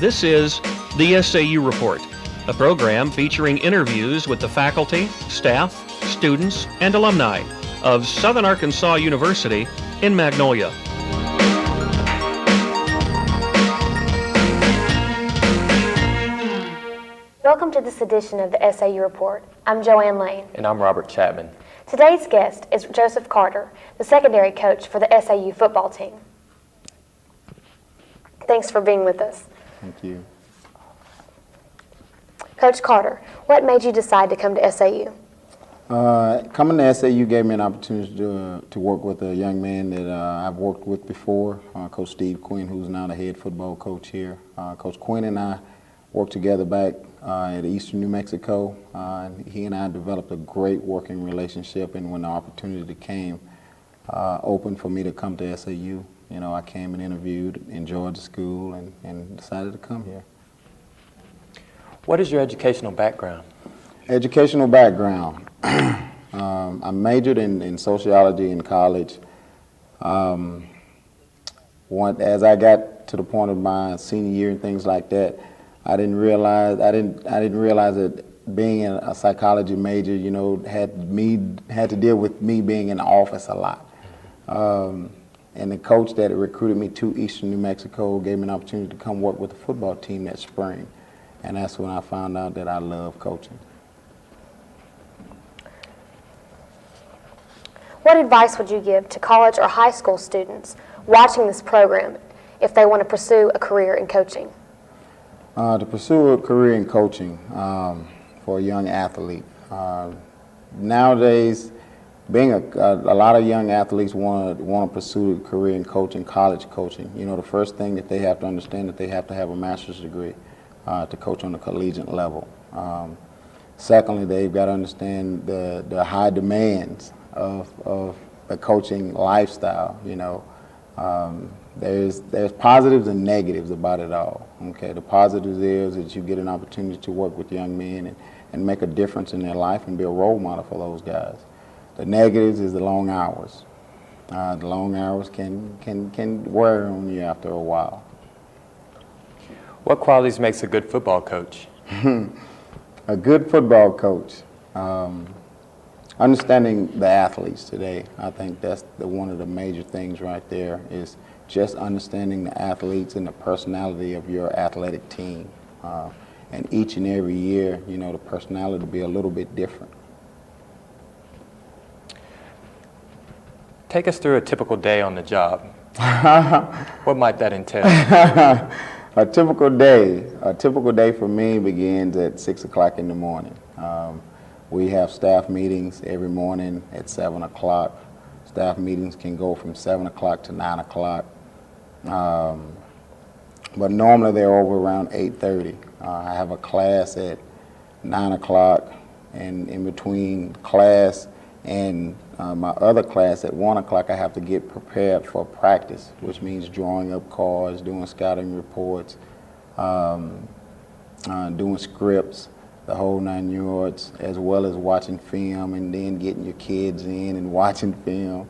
This is the SAU Report, a program featuring interviews with the faculty, staff, students, and alumni of Southern Arkansas University in Magnolia. Welcome to this edition of the SAU Report. I'm Joann Lane. And I'm Robert Chatman. Today's guest is Joseph Carter, the secondary coach for the SAU football team. Thanks for being with us. Thank you. Coach Carter, what made you decide to come to SAU? Coming to SAU gave me an opportunity to work with a young man that I've worked with before, Coach Steve Quinn, who's now the head football coach here. Coach Quinn and I worked together back at Eastern New Mexico. And he and I developed a great working relationship, and when the opportunity came open for me to come to SAU, you know, I came and interviewed, enjoyed the school, and decided to come here. What is your educational background? Educational background. I majored in sociology in college. As I got to the point of my senior year and things like that, I didn't realize that being a psychology major, you know, had to deal with me being in the office a lot. And the coach that recruited me to Eastern New Mexico gave me an opportunity to come work with the football team that spring. And that's when I found out that I love coaching. What advice would you give to college or high school students watching this program if they want to pursue a career in coaching? To pursue a career in coaching for a young athlete. Nowadays, being a lot of young athletes want to pursue a career in coaching, college coaching. You know, the first thing that they have to understand that they have to have a master's degree to coach on the collegiate level. Secondly, they've got to understand the high demands of a coaching lifestyle. You know, there's positives and negatives about it all. Okay, the positives is that you get an opportunity to work with young men and make a difference in their life and be a role model for those guys. The negatives is the long hours. The long hours can wear on you after a while. What qualities makes a good football coach? A good football coach. Understanding the athletes today. I think that's one of the major things right there is just understanding the athletes and the personality of your athletic team. And each and every year, you know, the personality will be a little bit different. Take us through a typical day on the job. What might that entail? A typical day for me begins at 6 o'clock in the morning. We have staff meetings every morning at 7 o'clock. Staff meetings can go from 7 o'clock to 9 o'clock. But normally they're over around 8:30. I have a class at 9 o'clock, and in between class and my other class at 1 o'clock, I have to get prepared for practice, which means drawing up cards, doing scouting reports, doing scripts, the whole 9 yards, as well as watching film and then getting your kids in and watching film,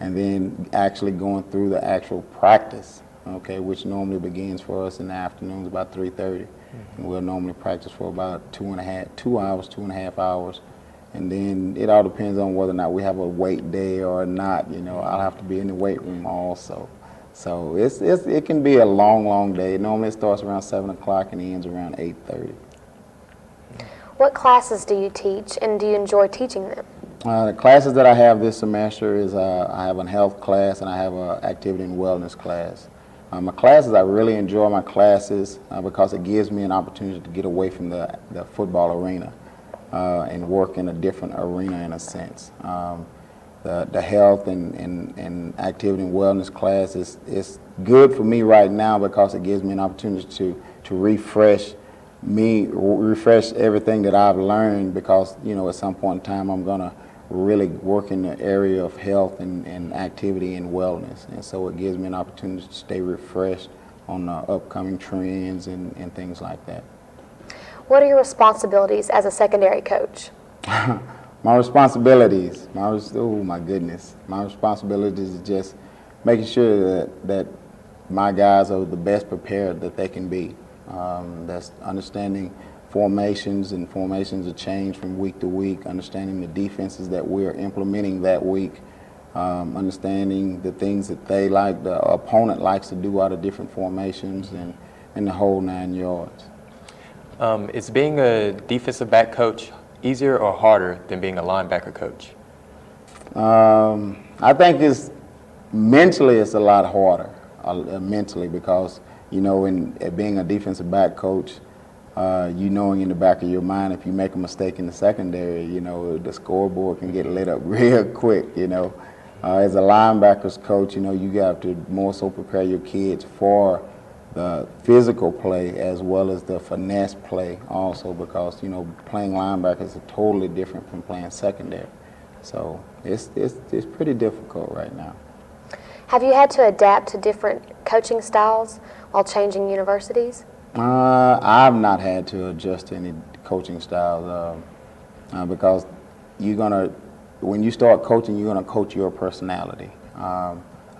and then actually going through the actual practice, okay, which normally begins for us in the afternoons about 3:30. And we'll normally practice for about 2.5 hours. And then it all depends on whether or not we have a weight day or not. You know, I'll have to be in the weight room also. So it can be a long day. Normally it starts around 7 o'clock and ends around 8:30. What classes do you teach, and do you enjoy teaching them? The classes that I have this semester is I have a health class and I have an activity and wellness class. My classes, I really enjoy my classes because it gives me an opportunity to get away from the football arena. And work in a different arena in a sense. The health and activity and wellness class is good for me right now because it gives me an opportunity to refresh everything that I've learned, because, you know, at some point in time I'm going to really work in the area of health and activity and wellness. And so it gives me an opportunity to stay refreshed on the upcoming trends and things like that. What are your responsibilities as a secondary coach? My responsibilities, oh my goodness. My responsibilities is just making sure that my guys are the best prepared that they can be. That's understanding formations, and formations are changed from week to week, understanding the defenses that we're implementing that week, understanding the things that they like, the opponent likes to do out of different formations, and the whole 9 yards. Is being a defensive back coach easier or harder than being a linebacker coach? I think mentally it's a lot harder, mentally, because, you know, in being a defensive back coach, you knowing in the back of your mind, if you make a mistake in the secondary, you know, the scoreboard can get lit up real quick, you know. As a linebackers coach, you know, you have to more so prepare your kids for the physical play as well as the finesse play also, because, you know, playing linebackers is totally different from playing secondary. So it's pretty difficult right now. Have you had to adapt to different coaching styles while changing universities? I've not had to adjust to any coaching styles because when you start coaching, you're gonna coach your personality.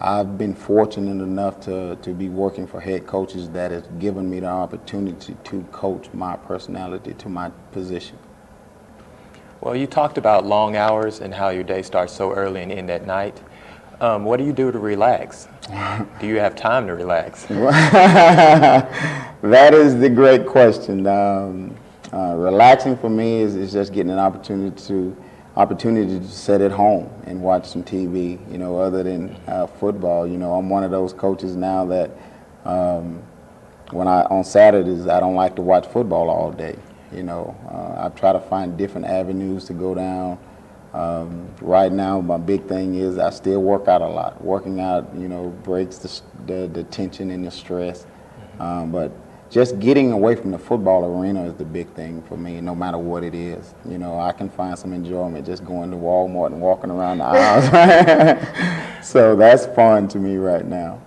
I've been fortunate enough to be working for head coaches that has given me the opportunity to coach my personality to my position. Well, you talked about long hours and how your day starts so early and end at night. What do you do to relax? Do you have time to relax? That is the great question. Relaxing for me is just getting an opportunity to sit at home and watch some TV. You know, other than football. You know, I'm one of those coaches now that on Saturdays I don't like to watch football all day. You know, I try to find different avenues to go down. Right now, my big thing is I still work out a lot. Working out, you know, breaks the tension and the stress. But just getting away from the football arena is the big thing for me, no matter what it is. You know, I can find some enjoyment just going to Walmart and walking around the aisles. So that's fun to me right now.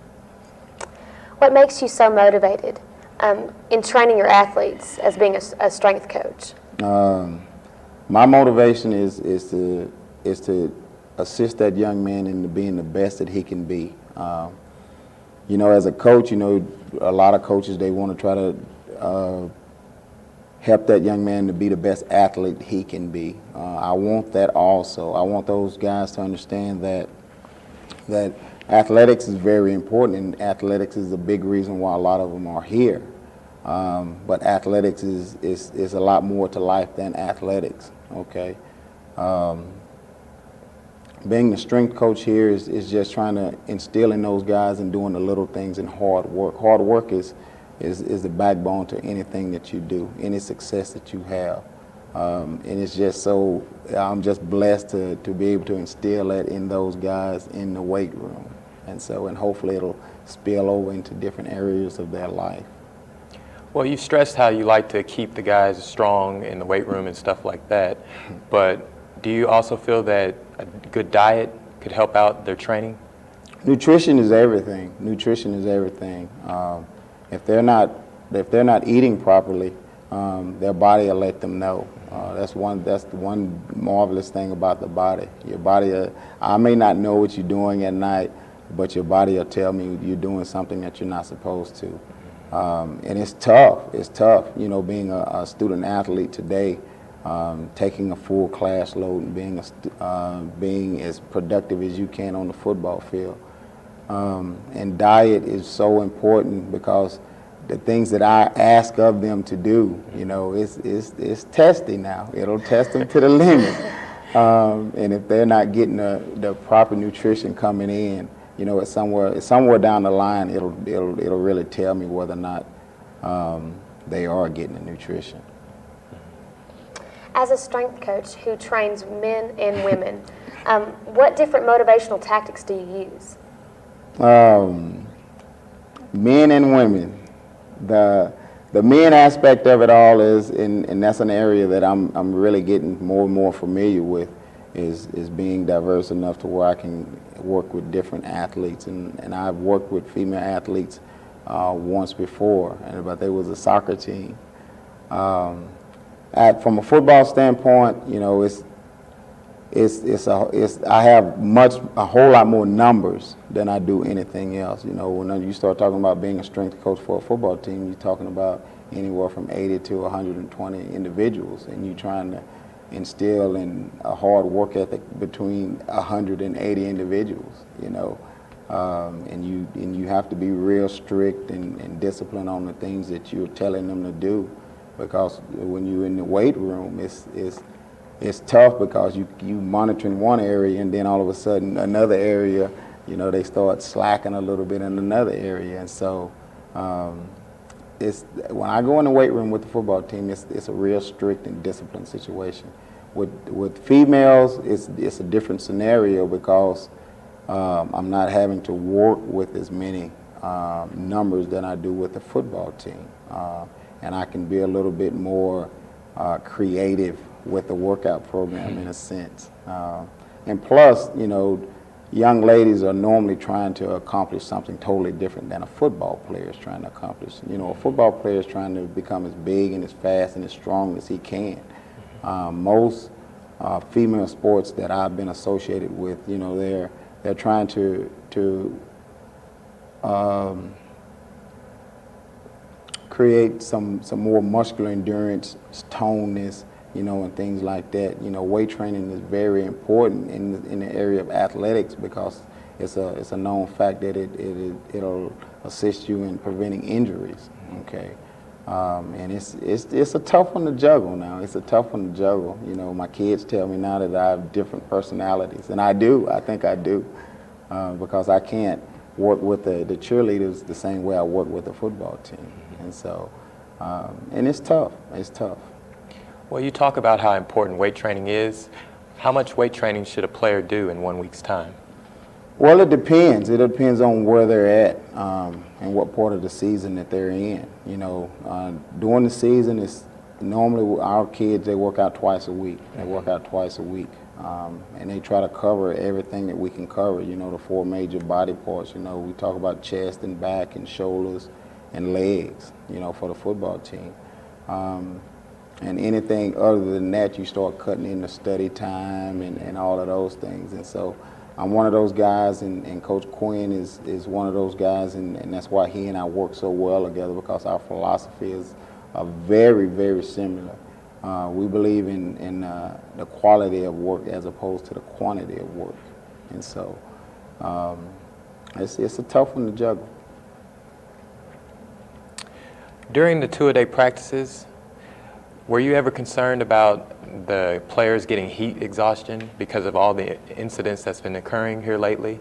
What makes you so motivated in training your athletes as being a strength coach? My motivation is to assist that young man into being the best that he can be. You know, as a coach, you know, a lot of coaches, they want to try to help that young man to be the best athlete he can be. I want that also. I want those guys to understand that athletics is very important, and athletics is a big reason why a lot of them are here. But athletics is a lot more to life than athletics, okay? Being the strength coach here is just trying to instill in those guys and doing the little things and hard work. Hard work is the backbone to anything that you do, any success that you have. And it's just so, I'm just blessed to be able to instill that in those guys in the weight room. And hopefully it'll spill over into different areas of their life. Well, you stressed how you like to keep the guys strong in the weight room and stuff like that, but do you also feel that a good diet could help out their training? Nutrition is everything. Nutrition is everything. If they're not eating properly, their body will let them know. That's the one marvelous thing about the body. Your body, I may not know what you're doing at night, but your body will tell me you're doing something that you're not supposed to. And it's tough. It's tough, you know, being a student athlete today, taking a full class load and being as productive as you can on the football field. And diet is so important because the things that I ask of them to do, you know, it's testy now. It'll test them to the limit. And if they're not getting the proper nutrition coming in, you know, it's somewhere down the line, it'll really tell me whether or not they are getting the nutrition. As a strength coach who trains men and women, what different motivational tactics do you use? Men and women. The men aspect of it all is, and that's an area that I'm really getting more and more familiar with, is being diverse enough to where I can work with different athletes. And I've worked with female athletes once before, but there was a soccer team. From a football standpoint, you know, I have a whole lot more numbers than I do anything else. You know, when you start talking about being a strength coach for a football team, you're talking about anywhere from 80 to 120 individuals, and you're trying to instill in a hard work ethic between 180 individuals. You know, and you have to be real strict and disciplined on the things that you're telling them to do, because when you're in the weight room, it's tough because you monitoring one area, and then all of a sudden another area, you know, they start slacking a little bit in another area. And so when I go in the weight room with the football team, it's a real strict and disciplined situation. With females, it's a different scenario because I'm not having to work with as many numbers than I do with the football team, and I can be a little bit more creative with the workout program in a sense. And plus, you know, young ladies are normally trying to accomplish something totally different than a football player is trying to accomplish. You know, a football player is trying to become as big and as fast and as strong as he can. Most female sports that I've been associated with, you know, they're trying to create some more muscular endurance, toneness, you know, and things like that. You know, weight training is very important in the area of athletics because it's a known fact that it'll assist you in preventing injuries. Okay, and it's a tough one to juggle now. It's a tough one to juggle. You know, my kids tell me now that I have different personalities, and I do. I think I do, because I can't work with the cheerleaders the same way I work with the football team, and so and it's tough. It's tough. Well, you talk about how important weight training is. How much weight training should a player do in 1 week's time? Well, it depends. It depends on where they're at and what part of the season that they're in. You know, during the season, it's normally our kids, they work out twice a week. They work out twice a week. And they try to cover everything that we can cover, you know, the 4 major body parts. You know, we talk about chest and back and shoulders and legs, you know, for the football team. And anything other than that, you start cutting into study time and all of those things. And so I'm one of those guys, and Coach Quinn is one of those guys, and that's why he and I work so well together, because our philosophy is very, very similar. We believe in the quality of work as opposed to the quantity of work. And so it's a tough one to juggle. During the two-a-day practices, were you ever concerned about the players getting heat exhaustion because of all the incidents that's been occurring here lately?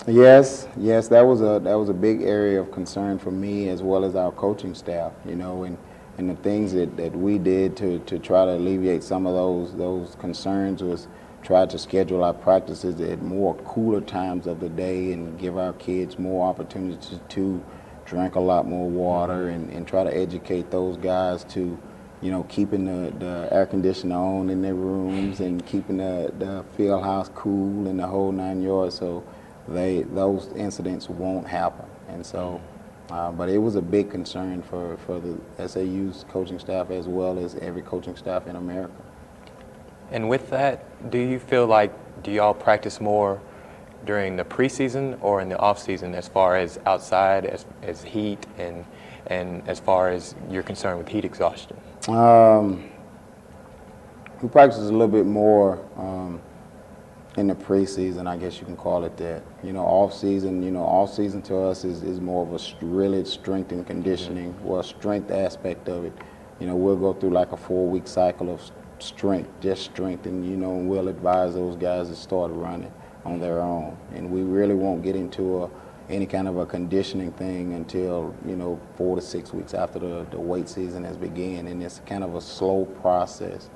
Yes, that was a big area of concern for me as well as our coaching staff. You know, and the things that we did to try to alleviate some of those concerns was try to schedule our practices at more cooler times of the day and give our kids more opportunities to drink a lot more water, and try to educate those guys to, you know, keeping the air conditioner on in their rooms and keeping the field house cool and the whole 9 yards, so those incidents won't happen. And so, but it was a big concern for the SAU's coaching staff as well as every coaching staff in America. And with that, do you feel like, do y'all practice more during the preseason or in the off season, as far as outside, as heat and as far as you're concerned with heat exhaustion? We practice a little bit more in the preseason, I guess you can call it that. You know, off season to us is more of a really strength and conditioning, well, strength aspect of it. You know, we'll go through like a 4-week cycle of strength, just strength, and, you know, we'll advise those guys to start running on their own. And we really won't get into any kind of a conditioning thing until, you know, 4 to 6 weeks after the weight season has begun, and it's kind of a slow process.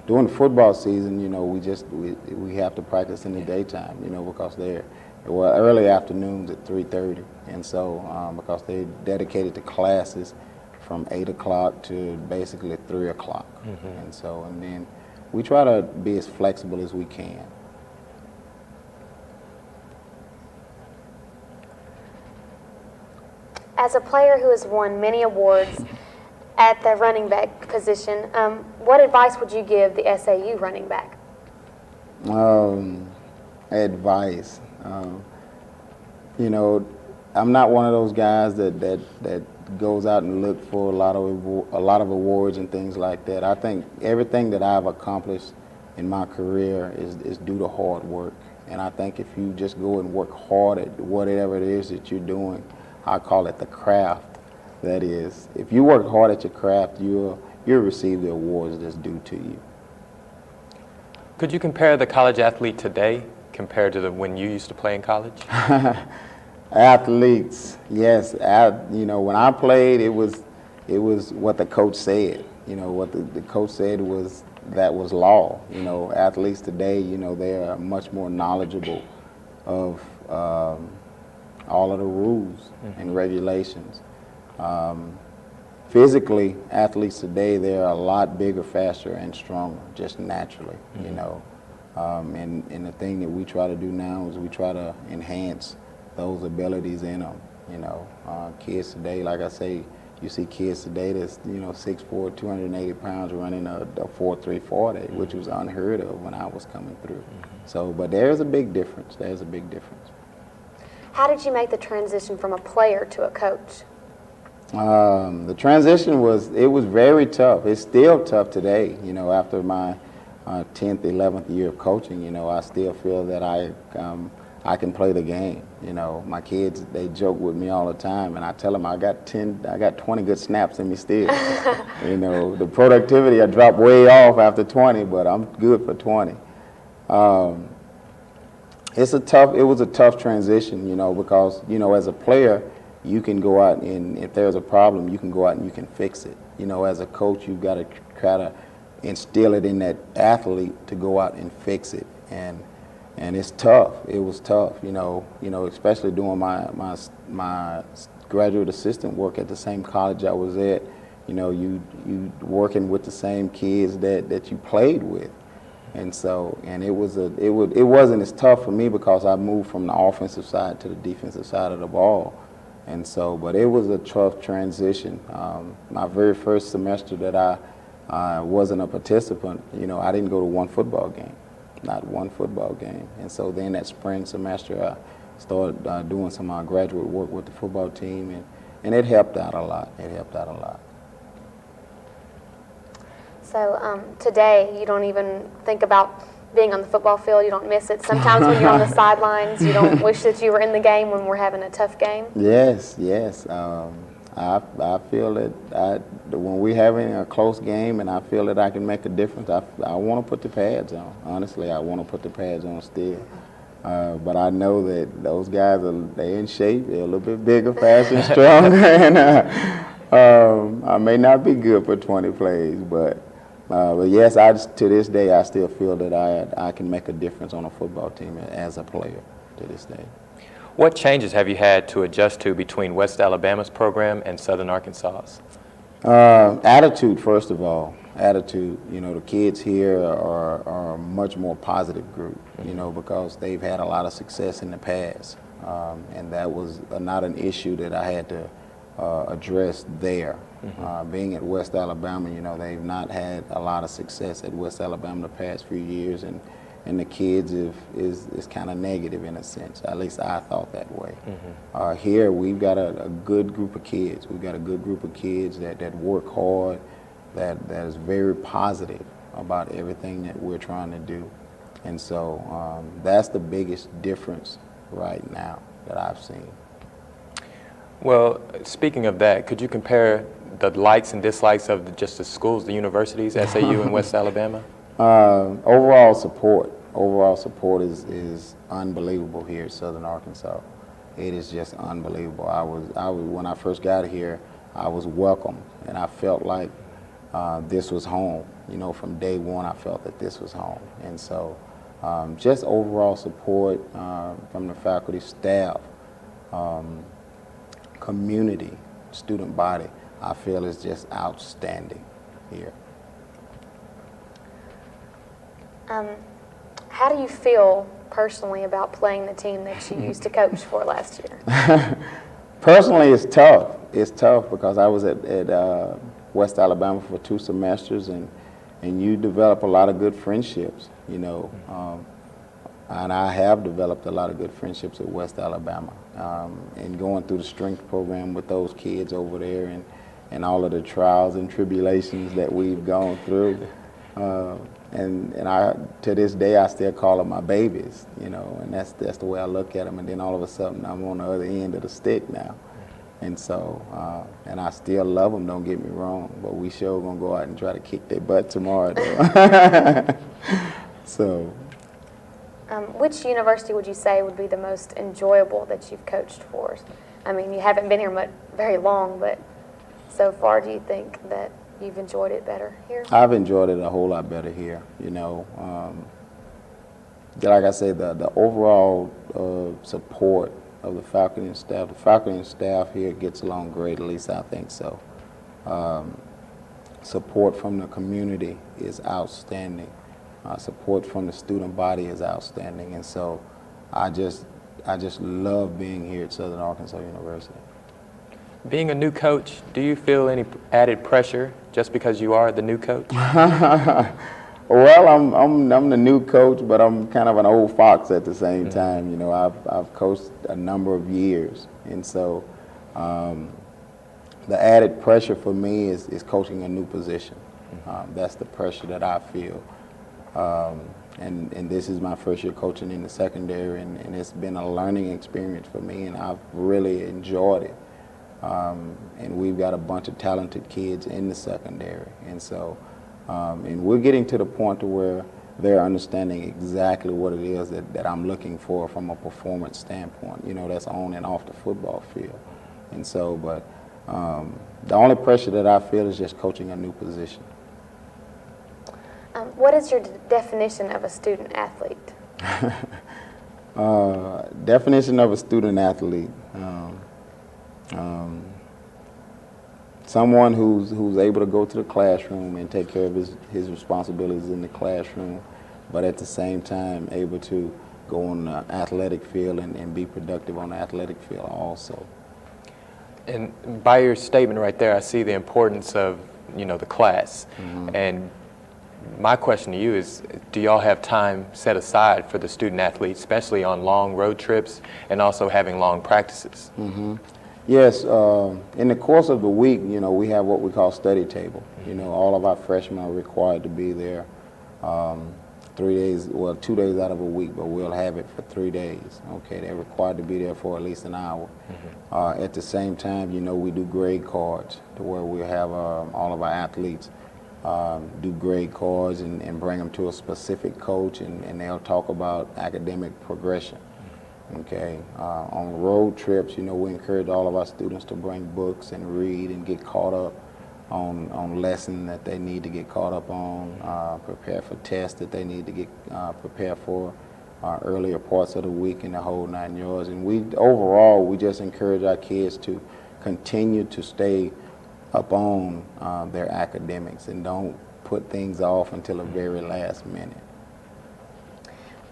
During the football season, you know, we have to practice in the daytime, you know, because they're early afternoons at 3:30, and so because they're dedicated to classes from 8 o'clock to basically 3 o'clock, and so, and then we try to be as flexible as we can. As a player who has won many awards at the running back position, what advice would you give the SAU running back? Advice. You know, I'm not one of those guys that goes out and look for a lot of awards and things like that. I think everything that I've accomplished in my career is due to hard work. And I think if you just go and work hard at whatever it is that you're doing, I call it the craft. That is, if you work hard at your craft, you'll receive the awards that's due to you. Could you compare the college athlete today compared to when you used to play in college? Athletes, yes. You know, when I played, it was what the coach said. You know, what the coach said was law. You know, athletes today, you know, they are much more knowledgeable of all of the rules and regulations. Physically, athletes today, they're a lot bigger, faster, and stronger, just naturally, you know. And the thing that we try to do now is we try to enhance those abilities in them, you know. Kids today, like I say, you see kids today that's, you know, 6'4", 280 pounds running a 4.3 40, which was unheard of when I was coming through. So, but there's a big difference. There's a big difference. How did you make the transition from a player to a coach? The transition was very tough. It's still tough today. You know, after my 10th, 11th year of coaching, you know, I still feel that I can play the game. You know, my kids, they joke with me all the time, and I tell them I got 20 good snaps in me still. You know, the productivity I dropped way off after 20, but I'm good for 20. It was a tough transition, you know, because, you know, as a player, you can go out and if there's a problem, you can go out and you can fix it. You know, as a coach, you've got to try to instill it in that athlete to go out and fix it. And it's tough. It was tough, you know, especially doing my graduate assistant work at the same college I was at. You know, you working with the same kids that you played with. And so, and it wasn't as tough for me because I moved from the offensive side to the defensive side of the ball. And so, but it was a tough transition. My very first semester that I wasn't a participant, you know, I didn't go to one football game, not one football game. And so then that spring semester, I started doing some graduate work with the football team, and it helped out a lot. It helped out a lot. So today, you don't even think about being on the football field, you don't miss it. Sometimes when you're on the sidelines, you don't wish that you were in the game when we're having a tough game. Yes. I feel that when we're having a close game and I feel that I can make a difference, I want to put the pads on. Honestly, I want to put the pads on still. But I know that those guys, they're in shape, they're a little bit bigger, faster, and stronger, and I may not be good for 20 plays, but yes, to this day, I still feel that I can make a difference on a football team as a player to this day. What changes have you had to adjust to between West Alabama's program and Southern Arkansas's? Attitude, first of all. Attitude. You know, the kids here are a much more positive group, you know, because they've had a lot of success in the past. And that was not an issue that I had to address there. Being at West Alabama, you know, they've not had a lot of success at West Alabama the past few years, and the kids is kind of negative in a sense. At least I thought that way. Here we've got a good group of kids. We've got a good group of kids that work hard, that is very positive about everything that we're trying to do. And so that's the biggest difference right now that I've seen. Well, speaking of that, could you compare the likes and dislikes of just the schools, the universities, SAU and West Alabama? Overall support is unbelievable here at Southern Arkansas. It is just unbelievable. I was when I first got here, I was welcomed, and I felt like this was home. You know, from day one, I felt that this was home. And so, just overall support from the faculty, staff, community, student body, I feel is just outstanding here. How do you feel personally about playing the team that you used to coach for last year? Personally, it's tough. It's tough because I was at West Alabama for 2 semesters, and and you develop a lot of good friendships, and I have developed a lot of good friendships at West Alabama, and going through the strength program with those kids over there, and all of the trials and tribulations that we've gone through. And I, to this day, I still call them my babies, and that's the way I look at them. And then all of a sudden, I'm on the other end of the stick now. And so, and I still love them, don't get me wrong, but we sure gonna go out and try to kick their butt tomorrow, though. So. Which university would you say would be the most enjoyable that you've coached for? I mean, you haven't been here very long, but so far, do you think that you've enjoyed it better here? I've enjoyed it a whole lot better here, Like I said, the overall support of the faculty and staff. The faculty and staff here gets along great, at least I think so. Support from the community is outstanding. Support from the student body is outstanding, and so I just love being here at Southern Arkansas University. Being a new coach, do you feel any added pressure just because you are the new coach? Well, I'm the new coach, but I'm kind of an old fox at the same time. I've coached a number of years, and so the added pressure for me is coaching a new position. That's the pressure that I feel. And this is my first year coaching in the secondary, and it's been a learning experience for me, and I've really enjoyed it. And we've got a bunch of talented kids in the secondary, and so and we're getting to the point to where they're understanding exactly what it is that I'm looking for from a performance standpoint, that's on and off the football field. And so, but the only pressure that I feel is just coaching a new position. What is your definition of a student athlete? Definition of a student athlete. Someone who's able to go to the classroom and take care of his responsibilities in the classroom, but at the same time able to go on the athletic field and be productive on the athletic field also. And by your statement right there, I see the importance of, the class. And my question to you is, do y'all have time set aside for the student athletes, especially on long road trips and also having long practices? Yes, in the course of the week, we have what we call study table. All of our freshmen are required to be there 3 days, 2 days out of a week, but we'll have it for 3 days. Okay, they're required to be there for at least an hour. At the same time, we do grade cards to where we have all of our athletes do grade cards and bring them to a specific coach, and they'll talk about academic progression. Okay, on road trips, we encourage all of our students to bring books and read and get caught up on lessons that they need to get caught up on, prepare for tests that they need to get prepared for earlier parts of the week and the whole 9 yards. And we just encourage our kids to continue to stay up on their academics and don't put things off until the very last minute.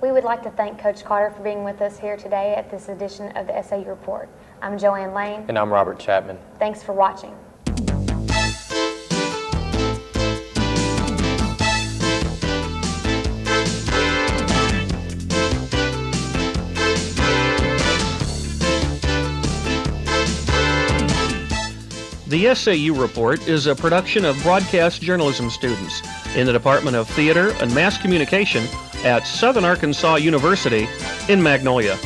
We would like to thank Coach Carter for being with us here today at this edition of the SAU Report. I'm Joann Lane. And I'm Robert Chatman. Thanks for watching. The SAU Report is a production of broadcast journalism students in the Department of Theater and Mass Communication at Southern Arkansas University in Magnolia.